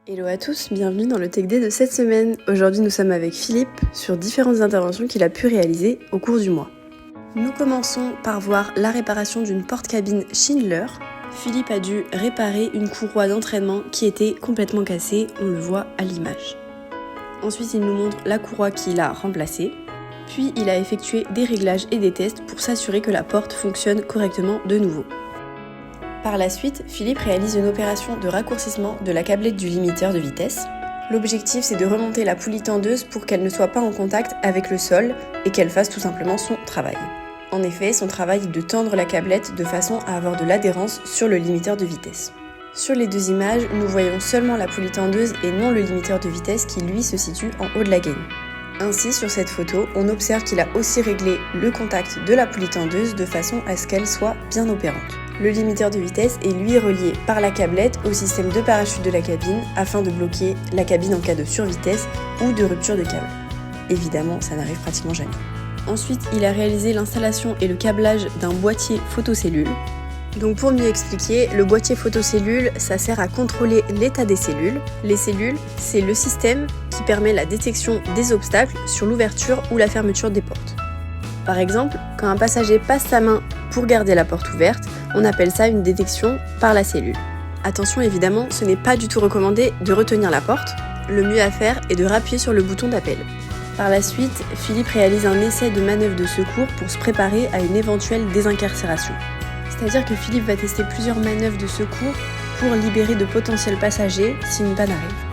Hello à tous, bienvenue dans le Tech Day de cette semaine. Aujourd'hui nous sommes avec Philippe sur différentes interventions qu'il a pu réaliser au cours du mois. Nous commençons par voir la réparation d'une porte-cabine Schindler. Philippe a dû réparer une courroie d'entraînement qui était complètement cassée, on le voit à l'image. Ensuite il nous montre la courroie qu'il a remplacée. Puis il a effectué des réglages et des tests pour s'assurer que la porte fonctionne correctement de nouveau. Par la suite, Philippe réalise une opération de raccourcissement de la câblette du limiteur de vitesse. L'objectif, c'est de remonter la poulie tendeuse pour qu'elle ne soit pas en contact avec le sol et qu'elle fasse tout simplement son travail. En effet, son travail est de tendre la câblette de façon à avoir de l'adhérence sur le limiteur de vitesse. Sur les deux images, nous voyons seulement la poulie tendeuse et non le limiteur de vitesse qui lui se situe en haut de la gaine. Ainsi, sur cette photo, on observe qu'il a aussi réglé le contact de la poulie tendeuse de façon à ce qu'elle soit bien opérante. Le limiteur de vitesse est lui relié par la câblette au système de parachute de la cabine afin de bloquer la cabine en cas de survitesse ou de rupture de câble. Évidemment, ça n'arrive pratiquement jamais. Ensuite, il a réalisé l'installation et le câblage d'un boîtier photocellule. Donc pour mieux expliquer, le boîtier photocellule, ça sert à contrôler l'état des cellules. Les cellules, c'est le système qui permet la détection des obstacles sur l'ouverture ou la fermeture des portes. Par exemple, quand un passager passe sa main pour garder la porte ouverte, on appelle ça une détection par la cellule. Attention évidemment, ce n'est pas du tout recommandé de retenir la porte. Le mieux à faire est de rappuyer sur le bouton d'appel. Par la suite, Philippe réalise un essai de manœuvre de secours pour se préparer à une éventuelle désincarcération. C'est-à-dire que Philippe va tester plusieurs manœuvres de secours pour libérer de potentiels passagers si une panne arrive.